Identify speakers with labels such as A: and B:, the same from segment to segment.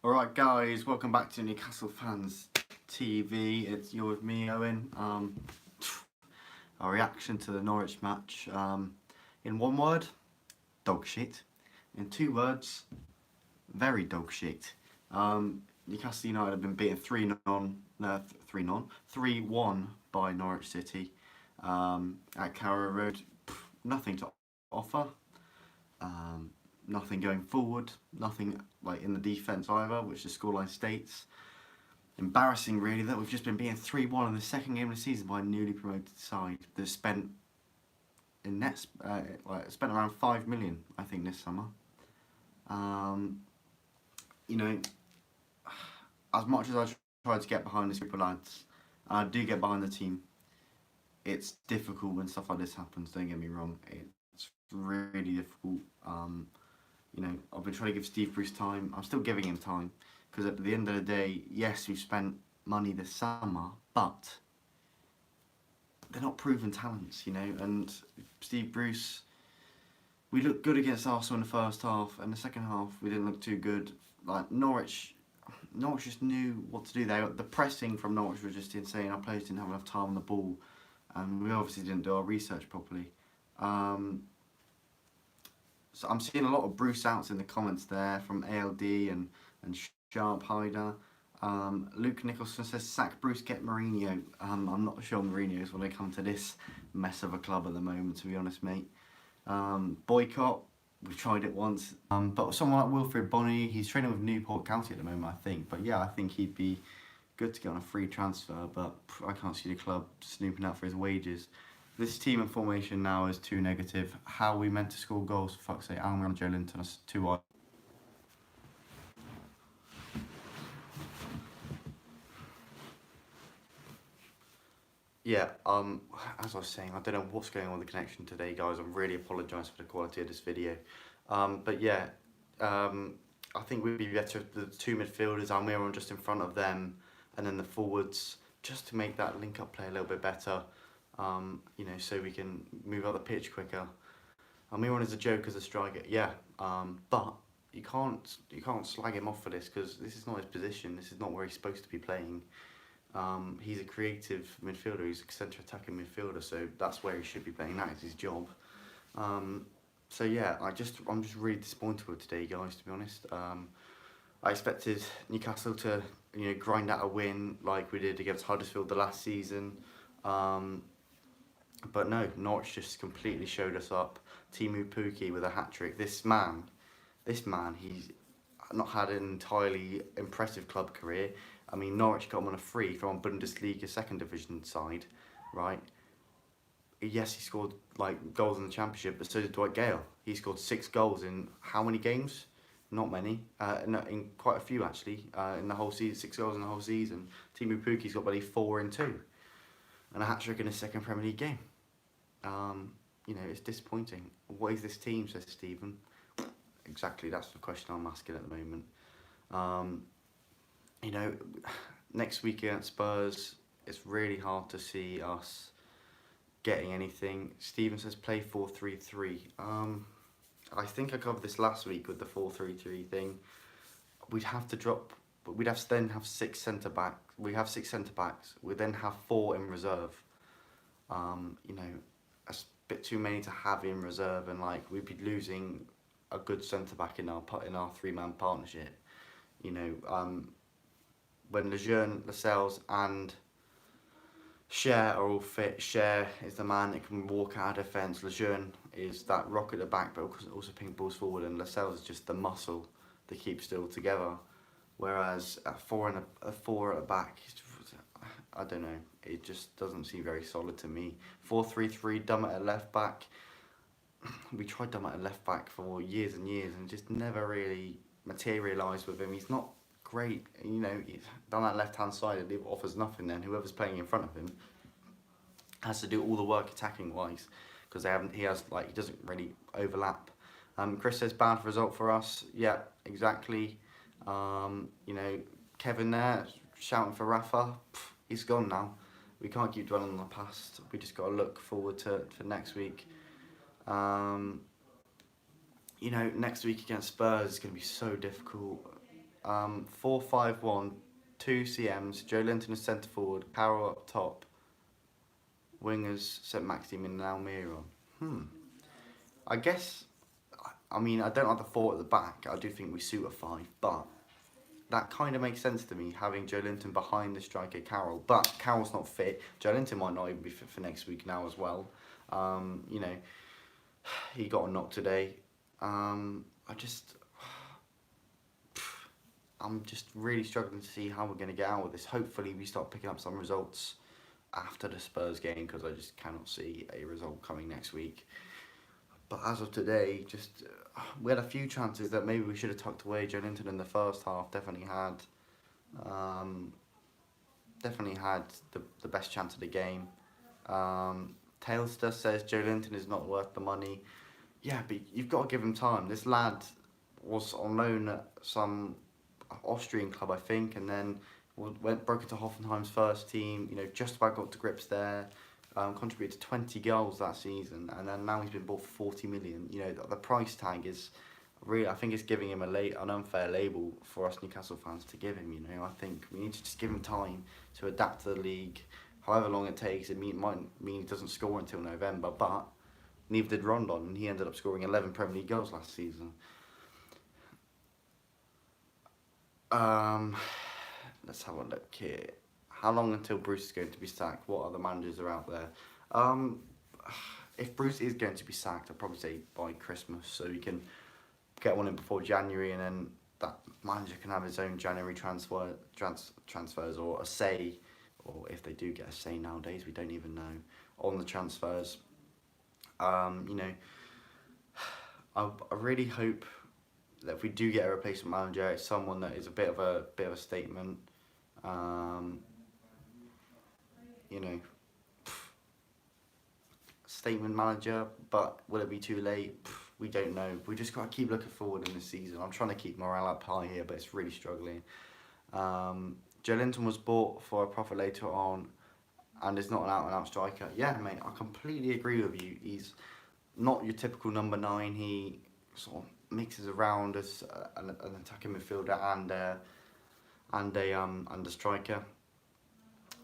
A: Alright guys, welcome back to Newcastle Fans TV. You're with me, Owen. Our reaction to the Norwich match. In one word, dog shit. In two words, very dog shit. Newcastle United have been beaten 3-1 by Norwich City at Carrow Road. Nothing to offer. Nothing going forward, nothing like in the defence either, which the scoreline states. Embarrassing really that we've just been beaten 3-1 in the second game of the season by a newly promoted side that spent spent around 5 million I think this summer. You know, as much as I try to get behind this group of lads, and I do get behind the team, it's difficult when stuff like this happens, don't get me wrong. It's really difficult. You know, I've been trying to give Steve Bruce time. I'm still giving him time because at the end of the day, yes, we've spent money this summer, but they're not proven talents, you know. And Steve Bruce, we looked good against Arsenal in the first half, and the second half we didn't look too good. Like Norwich just knew what to do there. The pressing from Norwich was just insane. Our players didn't have enough time on the ball, and we obviously didn't do our research properly. So I'm seeing a lot of Bruce outs in the comments there from ALD and Sharp Hyder. Luke Nicholson says, sack Bruce, get Mourinho. I'm not sure Mourinho's when they come to this mess of a club at the moment, to be honest, mate. Boycott, we've tried it once. But someone like Wilfred Bonny, he's training with Newport County at the moment, I think. But yeah, I think he'd be good to get on a free transfer, but I can't see the club snooping out for his wages. This team and formation now is too negative. How are we meant to score goals, for fuck's sake? Almiron and Joe Linton are too wide. Yeah, as I was saying, I don't know what's going on with the connection today, guys. I really apologise for the quality of this video. But yeah, I think we'd be better if the two midfielders, Almiron just in front of them, and then the forwards, just to make that link-up play a little bit better. You know, so we can move up the pitch quicker. Almiron is a joke as a striker, yeah, but you can't slag him off for this because this is not his position. This is not where he's supposed to be playing. He's a creative midfielder. He's a centre attacking midfielder, so that's where he should be playing. That is his job. So yeah, I'm just really disappointed with today, guys. To be honest, I expected Newcastle to grind out a win like we did against Huddersfield the last season. But no, Norwich just completely showed us up. Timu Pukki with a hat-trick. This man, he's not had an entirely impressive club career. I mean, Norwich got him on a free from a Bundesliga second division side, right? Yes, he scored like goals in the Championship, but so did Dwight Gale. He scored 6 goals in how many games? Not many. In quite a few actually. In the whole season, 6 goals in the whole season. Timu Pukki's got bloody 4 in 2, and a hat-trick in his second Premier League game. You know, it's disappointing. What is this team, says Stephen. Exactly, that's the question I'm asking at the moment. You know, next week against Spurs, it's really hard to see us getting anything. Stephen says play 4-3-3. I think I covered this last week with the 4-3-3 thing. We'd have to drop, but we'd have to then have 6 centre backs. We have 6 centre backs. We then have 4 in reserve. You know, a bit too many to have in reserve, and like we'd be losing a good centre back in our 3-man partnership. You know, when Lejeune, Lascelles, and Cher are all fit, Cher is the man that can walk out of defence. Lejeune is that rock at the back, but also ping balls forward, and Lascelles is just the muscle that keeps it all together. Whereas at 4 at the back, I don't know, it just doesn't seem very solid to me. 4-3-3, Dummett at left back. We tried Dummett at left back for years and years and just never really materialised with him. He's not great, you know, he's down that left hand side, it offers nothing then. Whoever's playing in front of him has to do all the work attacking wise because he doesn't really overlap. Chris says bad result for us. Yeah, exactly. You know, Kevin there shouting for Rafa. He's gone now. We can't keep dwelling on the past. We just got to look forward to next week. You know, next week against Spurs is going to be so difficult. 4-5-1, two CMs, Joe Linton as centre forward, Carrow up top, wingers saint-maximin and Almiron. I guess, I mean, I don't like the four at the back. I do think we suit a five, but that kind of makes sense to me, having Joe Linton behind the striker Carroll. But Carroll's not fit. Joe Linton might not even be fit for next week now as well. You know, he got a knock today. I'm just really struggling to see how we're going to get out of this. Hopefully we start picking up some results after the Spurs game, because I just cannot see a result coming next week. But as of today, we had a few chances that maybe we should have tucked away. Joe Linton in the first half definitely had the best chance of the game. Tailster says Joe Linton is not worth the money. Yeah, but you've got to give him time. This lad was on loan at some Austrian club, I think, and then broke into Hoffenheim's first team. You know, just about got to grips there. Contributed to 20 goals that season, and then now he's been bought for 40 million. You know, the price tag is really, I think it's giving him an unfair label for us Newcastle fans to give him. You know, I think we need to just give him time to adapt to the league, however long it takes. It might mean he doesn't score until November, but neither did Rondon, and he ended up scoring 11 Premier League goals last season. Let's have a look here. How long until Bruce is going to be sacked? What other managers are out there? If Bruce is going to be sacked, I'd probably say by Christmas, so we can get one in before January, and then that manager can have his own January transfers, or a say, or if they do get a say nowadays, we don't even know, on the transfers. You know, I really hope that if we do get a replacement manager, it's someone that is a bit of a statement. You know, statement manager, but will it be too late? We don't know. We just got to keep looking forward in this season. I'm trying to keep morale up high here, but it's really struggling. Joe Linton was bought for a profit later on, and is not an out-and-out striker. Yeah, mate, I completely agree with you. He's not your typical number 9. He sort of mixes around as an attacking midfielder and a striker.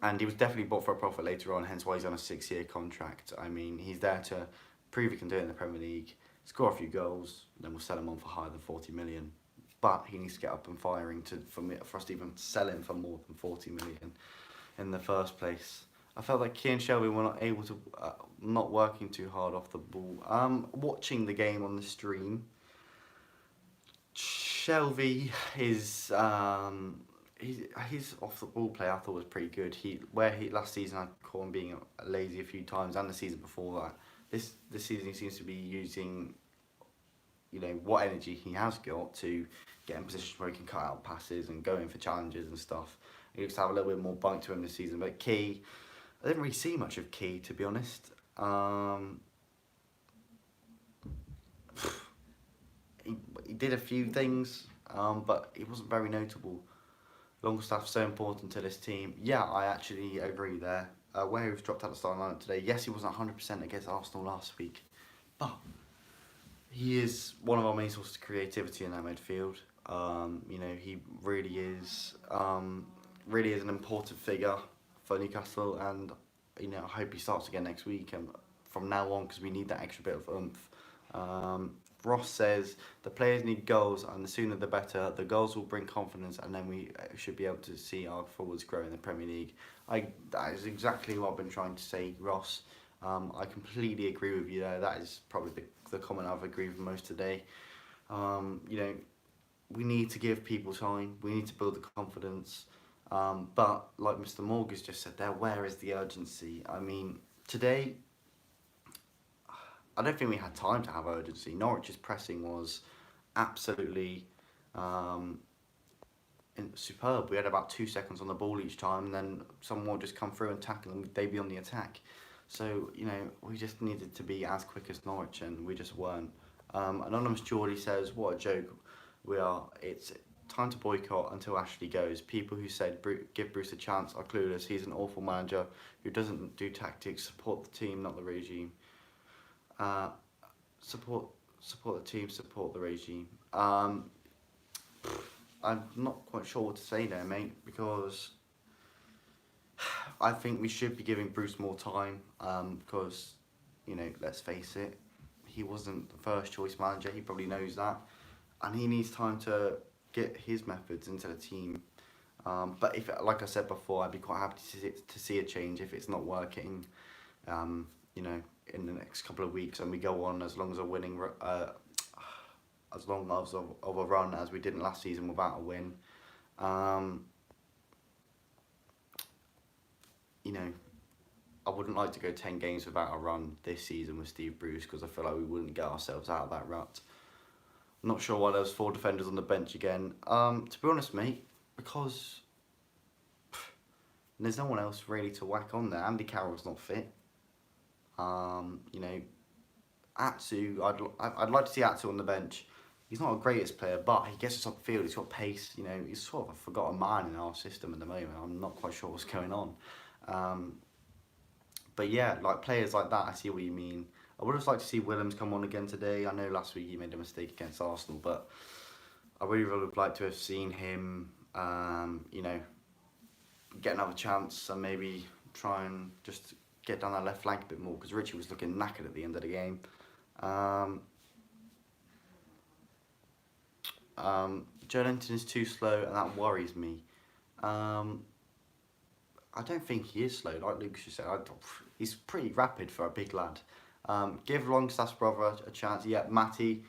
A: And he was definitely bought for a profit later on, hence why he's on a 6-year contract. I mean, he's there to prove he can do it in the Premier League, score a few goals, then we'll sell him on for higher than 40 million. But he needs to get up and firing for us to even sell him for more than 40 million in the first place. I felt like Key and Shelby were not able to, not working too hard off the ball. Watching the game on the stream, Shelby is his off the ball play I thought was pretty good. Last season I caught him being lazy a few times, and the season before that. This season he seems to be using, you know, what energy he has got to get in positions where he can cut out passes and go in for challenges and stuff. He looks to have a little bit more bite to him this season. But Key, I didn't really see much of Key, to be honest. He did a few things, but he wasn't very notable. Longstaff's so important to this team. Yeah, I actually agree there. Where he was dropped out of the starting lineup today, yes, he wasn't 100% against Arsenal last week, but he is one of our main sources of creativity in that midfield. You know, he really is an important figure for Newcastle, and you know, I hope he starts again next week and from now on, because we need that extra bit of oomph. Ross says the players need goals, and the sooner the better. The goals will bring confidence, and then we should be able to see our forwards grow in the Premier League. That is exactly what I've been trying to say, Ross. I completely agree with you there. That is probably the comment I've agreed with most today. You know, we need to give people time. We need to build the confidence. But like Mr. Morgus just said there, where is the urgency? I mean, today, I don't think we had time to have urgency. Norwich's pressing was absolutely superb. We had about 2 seconds on the ball each time, and then someone would just come through and tackle them. They'd be on the attack. So, you know, we just needed to be as quick as Norwich, and we just weren't. Anonymous Geordie says, what a joke we are. It's time to boycott until Ashley goes. People who said give Bruce a chance are clueless. He's an awful manager who doesn't do tactics. Support the team, not the regime. Support the team, support the regime. I'm not quite sure what to say there, mate, because I think we should be giving Bruce more time, because, you know, let's face it, he wasn't the first choice manager, he probably knows that, and he needs time to get his methods into the team. But if, like I said before, I'd be quite happy to see a change if it's not working, you know, in the next couple of weeks, and we go on as long as a winning, as long as of a run as we didn't last season without a win. You know, I wouldn't like to go 10 games without a run this season with Steve Bruce, because I feel like we wouldn't get ourselves out of that rut. I'm not sure why there was 4 defenders on the bench again. To be honest, mate, because there's no one else really to whack on there. Andy Carroll's not fit. You know, Atsu, I'd like to see Atsu on the bench. He's not a greatest player, but he gets us off the field. He's got pace. You know, he's sort of a forgotten man in our system at the moment. I'm not quite sure what's going on. But yeah, like players like that, I see what you mean. I would have liked to see Willems come on again today. I know last week he made a mistake against Arsenal, but I really would have liked to have seen him, you know, get another chance and maybe try and just get down that left flank a bit more, because Richie was looking knackered at the end of the game. Joe Linton is too slow, and that worries me. I don't think he is slow, like Lucas just said. He's pretty rapid for a big lad. Give Longstaff's brother a chance. Yeah, Matty.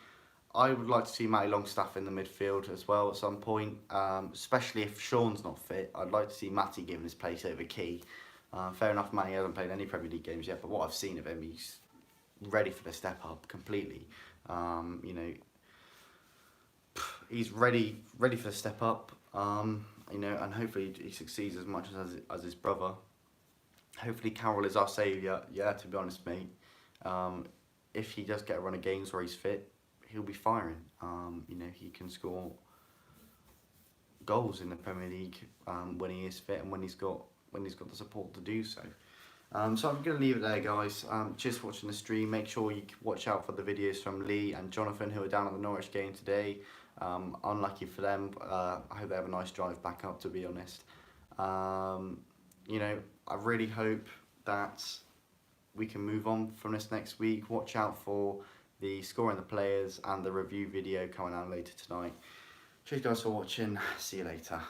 A: I would like to see Matty Longstaff in the midfield as well at some point, especially if Sean's not fit. I'd like to see Matty given his place over Key. Fair enough, Matty hasn't played any Premier League games yet, but what I've seen of him, he's ready for the step up completely. You know, he's ready for the step up. You know, and hopefully he succeeds as much as his brother. Hopefully Carroll is our saviour. Yeah, to be honest, mate. If he does get a run of games where he's fit, he'll be firing. You know, he can score goals in the Premier League when he is fit and when he's got the support to do so. So I'm going to leave it there, guys. Cheers for watching the stream. Make sure you watch out for the videos from Lee and Jonathan, who are down at the Norwich game today. Unlucky for them. I hope they have a nice drive back up, to be honest. You know, I really hope that we can move on from this next week. Watch out for the scoring the players and the review video coming out later tonight. Cheers, guys, for watching. See you later.